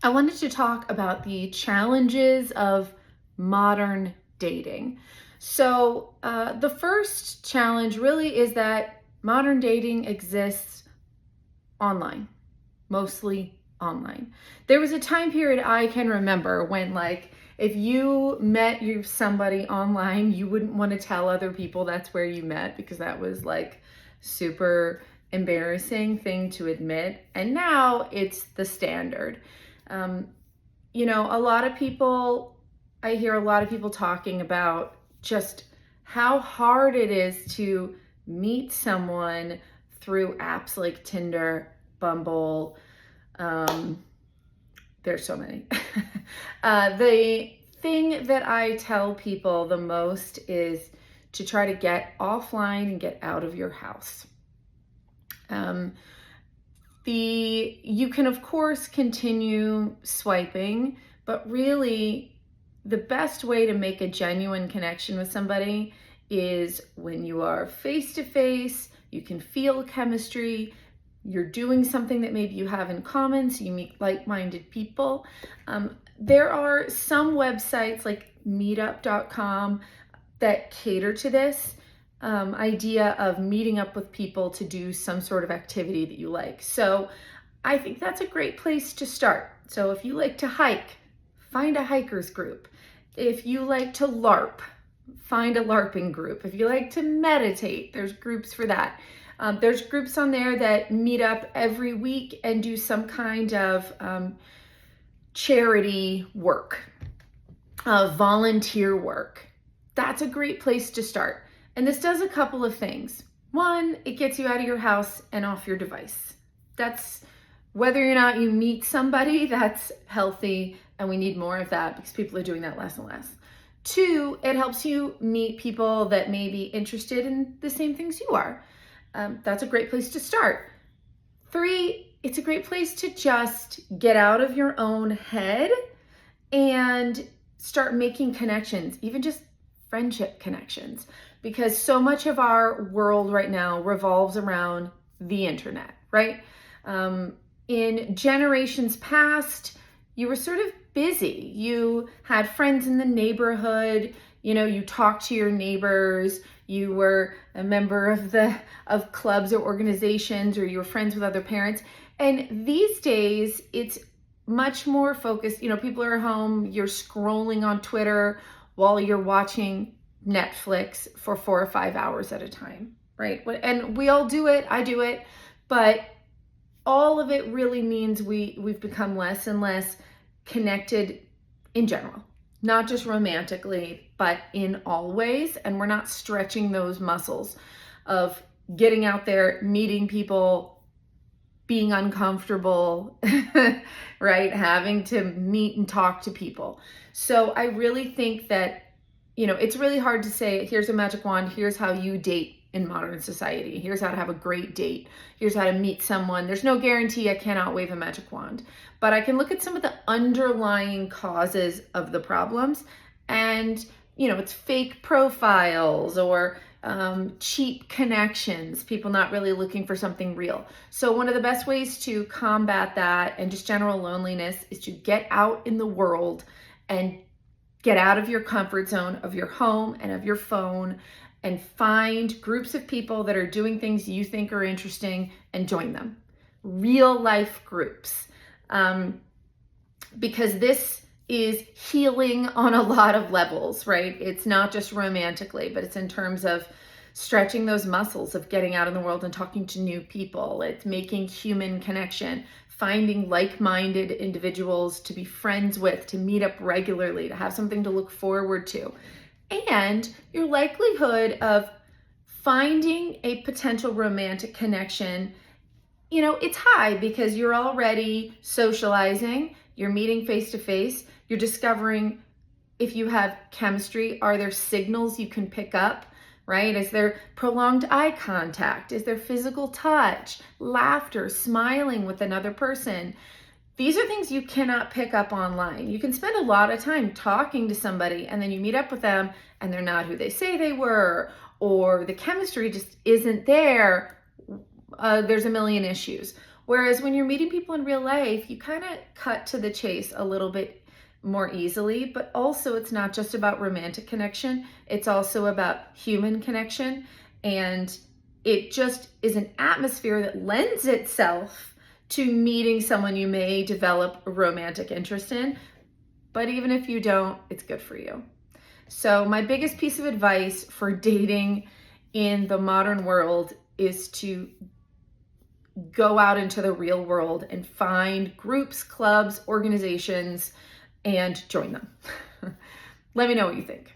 I wanted to talk about the challenges of modern dating. So, the first challenge really is that modern dating exists online, mostly online. There was a time period I can remember when, like, if you met somebody online, you wouldn't want to tell other people that's where you met because that was like super embarrassing thing to admit. And now it's the standard. Um, a lot of people, I hear a lot of people talking about just how hard it is to meet someone through apps like Tinder, Bumble. Um, there's so many. The thing that I tell people the most is to try to get offline and get out of your house. You can, of course, continue swiping, but really the best way to make a genuine connection with somebody is when you are face to face, you can feel chemistry, you're doing something that maybe you have in common, so you meet like-minded people. There are some websites like meetup.com that cater to this idea of meeting up with people to do some sort of activity that you like. So I think that's a great place to start. So if you like to hike, find a hikers group. If you like to LARP, find a LARPing group. If you like to meditate, there's groups for that. There's groups on there that meet up every week and do some kind of charity work, volunteer work. That's a great place to start. And this does a couple of things. One, it gets you out of your house and off your device. That's whether or not you meet somebody, that's healthy, and we need more of that because people are doing that less and less. Two, it helps you meet people that may be interested in the same things you are. That's a great place to start. Three, it's a great place to just get out of your own head and start making connections, even just friendship connections, because so much of our world right now revolves around the internet, right? In generations past, you were sort of busy. You had friends in the neighborhood, you talked to your neighbors, you were a member of clubs or organizations, or you were friends with other parents. And these days, it's much more focused. People are home, you're scrolling on Twitter while you're watching Netflix for 4 or 5 hours at a time, right? And we all do it, I do it, but all of it really means we've become less and less connected in general, not just romantically, but in all ways. And we're not stretching those muscles of getting out there, meeting people, being uncomfortable, right? Having to meet and talk to people. So I really think that, it's really hard to say, here's a magic wand, here's how you date in modern society. Here's how to have a great date. Here's how to meet someone. There's no guarantee I cannot wave a magic wand, but I can look at some of the underlying causes of the problems. And, it's fake profiles or cheap connections, people not really looking for something real. So one of the best ways to combat that and just general loneliness is to get out in the world and get out of your comfort zone of your home and of your phone and find groups of people that are doing things you think are interesting and join them. Real life groups. Because this is healing on a lot of levels, right? It's not just romantically, but it's in terms of stretching those muscles of getting out in the world and talking to new people. It's making human connection, finding like-minded individuals to be friends with, to meet up regularly, to have something to look forward to. And your likelihood of finding a potential romantic connection, it's high because you're already socializing, you're meeting face to face, you're discovering if you have chemistry, are there signals you can pick up, right? Is there prolonged eye contact? Is there physical touch, laughter, smiling with another person? These are things you cannot pick up online. You can spend a lot of time talking to somebody and then you meet up with them and they're not who they say they were, or the chemistry just isn't there. There's a million issues. Whereas when you're meeting people in real life, you kind of cut to the chase a little bit more easily, but also it's not just about romantic connection, it's also about human connection. And it just is an atmosphere that lends itself to meeting someone you may develop a romantic interest in. But even if you don't, it's good for you. So my biggest piece of advice for dating in the modern world is to go out into the real world and find groups, clubs, organizations, and join them. Let me know what you think.